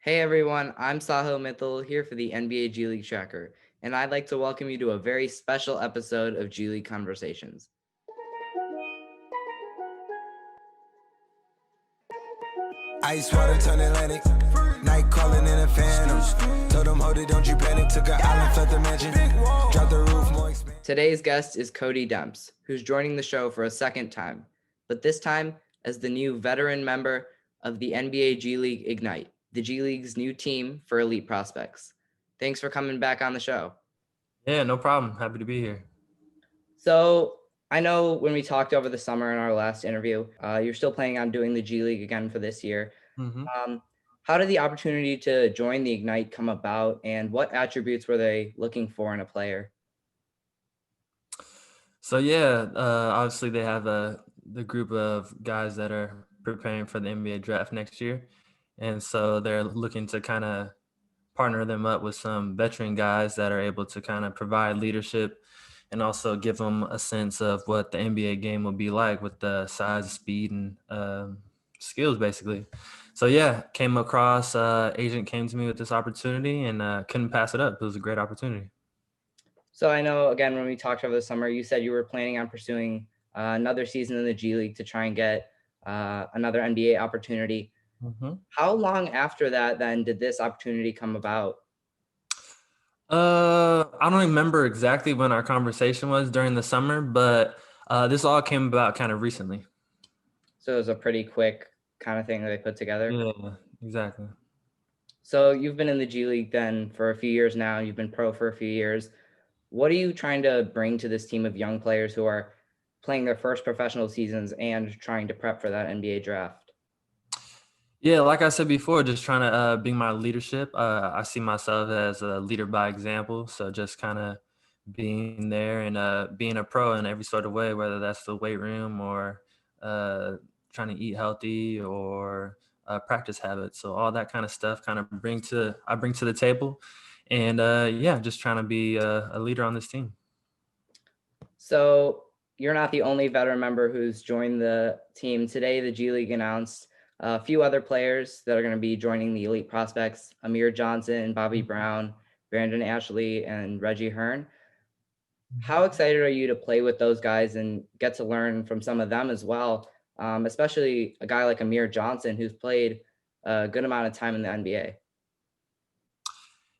Hey everyone, I'm Sahil Mittal here for the NBA G League Tracker, and I'd like to welcome you to a very special episode of G League Conversations. Ice water turn Atlantic. Night calling in a phantom. Told them, hold it, don't you panic. Took an island, fled the mansion. Drop the roof, more expensive. Today's guest is Cody Demps, who's joining the show for a second time, but this time as the new veteran member of the NBA G League Ignite, the G League's new team for elite prospects. Thanks for coming back on the show. Yeah, no problem. Happy to be here. So I know when we talked over the summer in our last interview, you're still planning on doing the G League again for this year. hmm Um, how did the opportunity to join the Ignite come about, and what attributes were they looking for in a player? So yeah, obviously they have the group of guys that are preparing for the NBA draft next year, and so they're looking to kind of partner them up with some veteran guys that are able to kind of provide leadership and also give them a sense of what the NBA game will be like with the size, speed, and skills, basically. So yeah, came across agent came to me with this opportunity and couldn't pass it up. It was a great opportunity. So I know, again, when we talked over the summer, you said you were planning on pursuing another season in the G League to try and get another NBA opportunity. hmm How long after that then did this opportunity come about? I don't remember exactly when our conversation was during the summer, but this all came about kind of recently. So it was a pretty quick kind of thing that they put together. Yeah, exactly. So you've been in the G League then for a few years now. You've been pro for a few years. What are you trying to bring to this team of young players who are playing their first professional seasons and trying to prep for that NBA draft? Yeah, like I said before, just trying to bring my leadership. I see myself as a leader by example. So just kind of being there and being a pro in every sort of way, whether that's the weight room or uh, trying to eat healthy or practice habits. So all that kind of stuff kind of I bring to the table. And yeah, just trying to be a leader on this team. So you're not the only veteran member who's joined the team. Today, the G League announced a few other players that are going to be joining the elite prospects: Amir Johnson, Bobby Brown, Brandon Ashley, and Reggie Hearn. How excited are you to play with those guys and get to learn from some of them as well? Especially a guy like Amir Johnson, who's played a good amount of time in the NBA.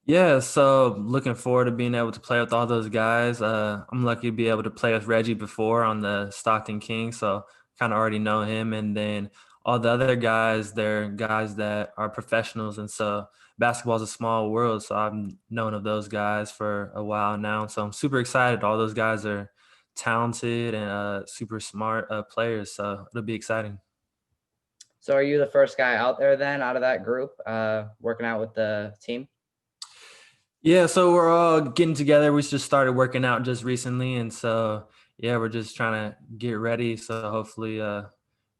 Yeah, so looking forward to being able to play with all those guys. I'm lucky to be able to play with Reggie before on the Stockton Kings, so kind of already know him. And then all the other guys, they're guys that are professionals, and so basketball is a small world. So I've known of those guys for a while now, so I'm super excited. All those guys are talented and super smart players, so it'll be exciting. So are you the first guy out there then, out of that group, working out with the team? Yeah, so we're all getting together. We just started working out just recently, and so yeah, we're just trying to get ready. So hopefully,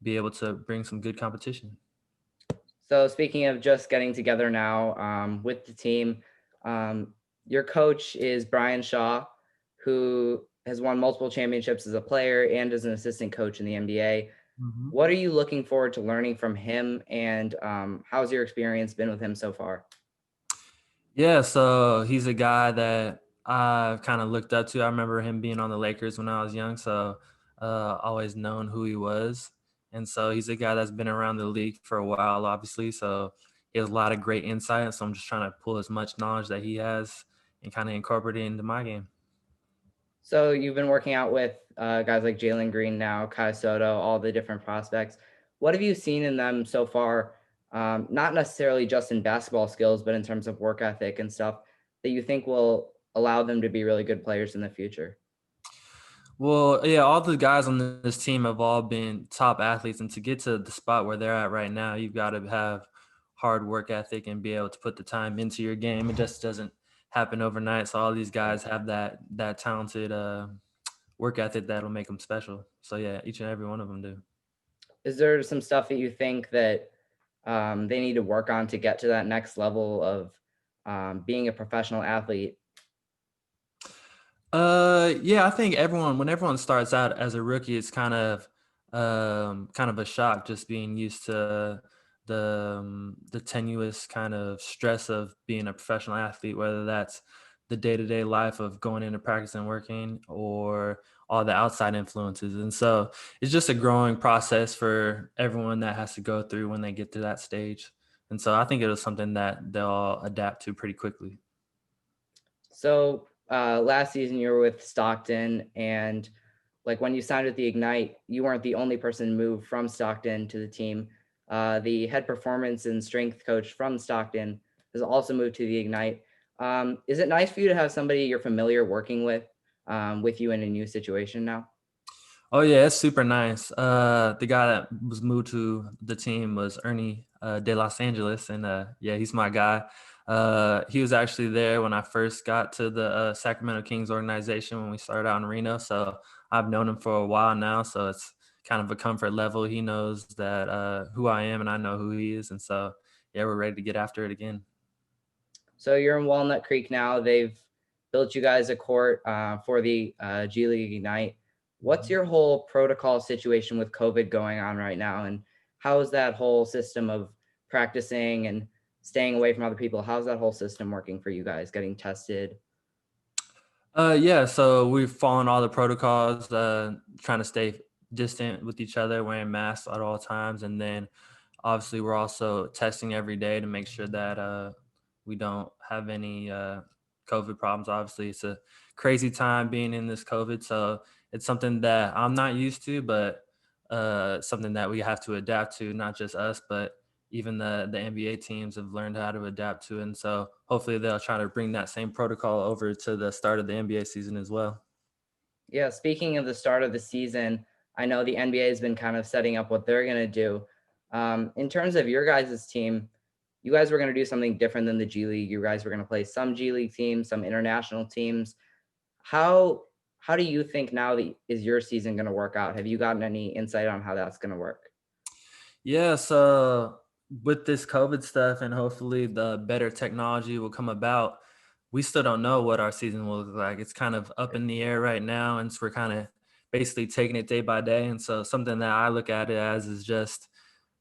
be able to bring some good competition. So speaking of just getting together now with the team, um, your coach is Brian Shaw, who has won multiple championships as a player and as an assistant coach in the NBA. hmm What are you looking forward to learning from him, and how's your experience been with him so far? Yeah, so he's a guy that I kind of looked up to. I remember him being on the Lakers when I was young, so always known who he was, and so he's a guy that's been around the league for a while, obviously. So he has a lot of great insight. And so I'm just trying to pull as much knowledge that he has and kind of incorporate it into my game. So you've been working out with guys like Jalen Green now, Kai Soto, all the different prospects. What have you seen in them so far? Not necessarily just in basketball skills, but in terms of work ethic and stuff that you think will allow them to be really good players in the future. Well, yeah, all the guys on this team have all been top athletes, and to get to the spot where they're at right now, you've got to have hard work ethic and be able to put the time into your game. It just doesn't happen overnight. So all these guys have that talented work ethic that'll make them special. So yeah, each and every one of them do. Is there some stuff that you think that they need to work on to get to that next level of being a professional athlete? Yeah, I think when everyone starts out as a rookie, it's kind of a shock just being used to the tenuous kind of stress of being a professional athlete, whether that's the day-to-day life of going into practice and working, or all the outside influences. And so it's just a growing process for everyone that has to go through when they get to that stage. And so I think it was something that they'll adapt to pretty quickly. So last season you were with Stockton, and like when you signed with the Ignite, you weren't the only person moved from Stockton to the team. The head performance and strength coach from Stockton has also moved to the Ignite. Is it nice for you to have somebody you're familiar working with you in a new situation now? Oh yeah, it's super nice. The guy that was moved to the team was Ernie de Los Angeles, and yeah, he's my guy. He was actually there when I first got to the Sacramento Kings organization when we started out in Reno. So I've known him for a while now. So it's kind of a comfort level. He knows that who I am, and I know who he is, and so yeah, we're ready to get after it again. So you're in Walnut Creek now. They've built you guys a court for the G League Ignite. What's your whole protocol situation with COVID going on right now? And how is that whole system of practicing and staying away from other people? How's that whole system working for you guys getting tested? Yeah, so we've followed all the protocols, trying to stay distant with each other, wearing masks at all times, and then obviously we're also testing every day to make sure that we don't have any COVID problems. Obviously, it's a crazy time being in this COVID, so it's something that I'm not used to, but something that we have to adapt to. Not just us, but even the NBA teams have learned how to adapt to it. And so hopefully they'll try to bring that same protocol over to the start of the NBA season as well. Yeah, speaking of the start of the season, I know the NBA has been kind of setting up what they're going to do. In terms of your guys' team, you guys were going to do something different than the G League. You guys were going to play some G League teams, some international teams. How how do you think now that is your season going to work out? Have you gotten any insight on how that's going to work? Yeah, so with this COVID stuff and hopefully the better technology will come about, we still don't know what our season will look like. It's kind of up in the air right now, and so we're kind of basically taking it day by day. And so something that I look at it as is just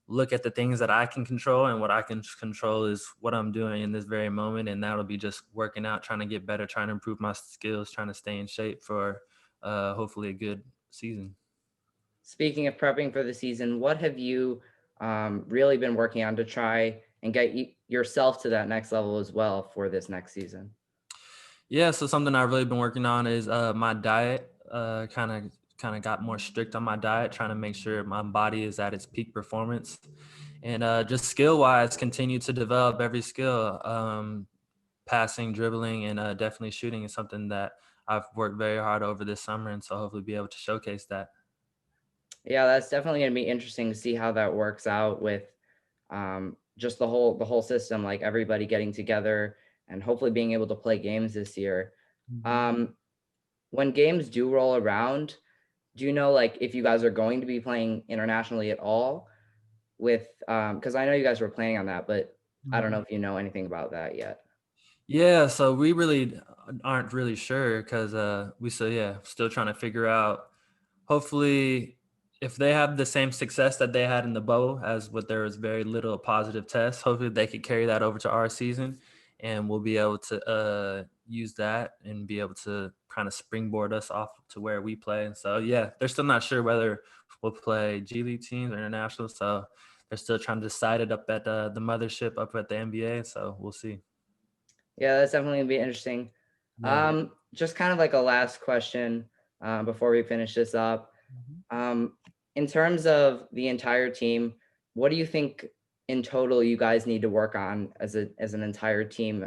look at the things that I can control, and what I can control is what I'm doing in this very moment, and that'll be just working out, trying to get better, trying to improve my skills, trying to stay in shape for hopefully a good season. Speaking of prepping for the season, what have you really been working on to try and get yourself to that next level as well for this next season? Yeah, so something I've really been working on is my diet. Kind of got more strict on my diet, trying to make sure my body is at its peak performance, and just skill wise, continue to develop every skill. Passing, dribbling, and definitely shooting is something that I've worked very hard over this summer, and so hopefully be able to showcase that. Yeah, that's definitely going to be interesting to see how that works out with just the whole system, like everybody getting together and hopefully being able to play games this year. Mhm. Um, when games do roll around, do you know like if you guys are going to be playing internationally at all? With because I know you guys were planning on that, but I don't know Mhm. if you know anything about that yet. Yeah, so we really aren't really sure because we still still trying to figure out. Hopefully, if they have the same success that they had in the bubble, as what there was very little positive tests, hopefully they could carry that over to our season, and we'll be able to use that and be able to kind of springboard us off to where we play. And so yeah, they're still not sure whether we'll play G League teams or international. So they're still trying to decide it up at the mothership up at the NBA. So we'll see. Yeah, that's definitely gonna be interesting. Yeah. Just kind of like a last question before we finish this up. Mhm. Um, in terms of the entire team, what do you think in total you guys need to work on as an entire team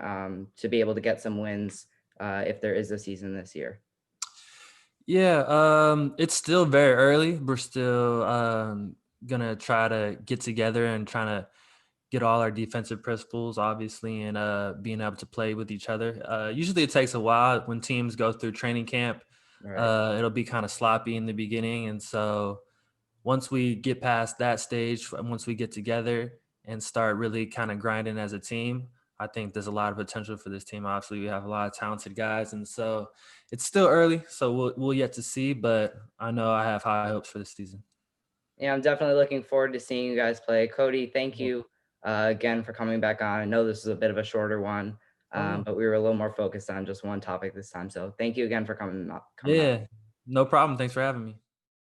to be able to get some wins if there is a season this year? Yeah, it's still very early. We're still gonna try to get together and trying to get all our defensive principles, obviously, and being able to play with each other. Usually, it takes a while when teams go through training camp. Right. It'll be kind of sloppy in the beginning, and so once we get past that stage, and once we get together and start really kind of grinding as a team, I think there's a lot of potential for this team. Obviously, we have a lot of talented guys, and so it's still early, so we'll yet to see. But I know I have high hopes for this season. Yeah, I'm definitely looking forward to seeing you guys play. Cody, thank Yeah. you again for coming back on. I know this is a bit of a shorter one, but we were a little more focused on just one topic this time. So thank you again for coming on. Yeah, no problem. Thanks for having me.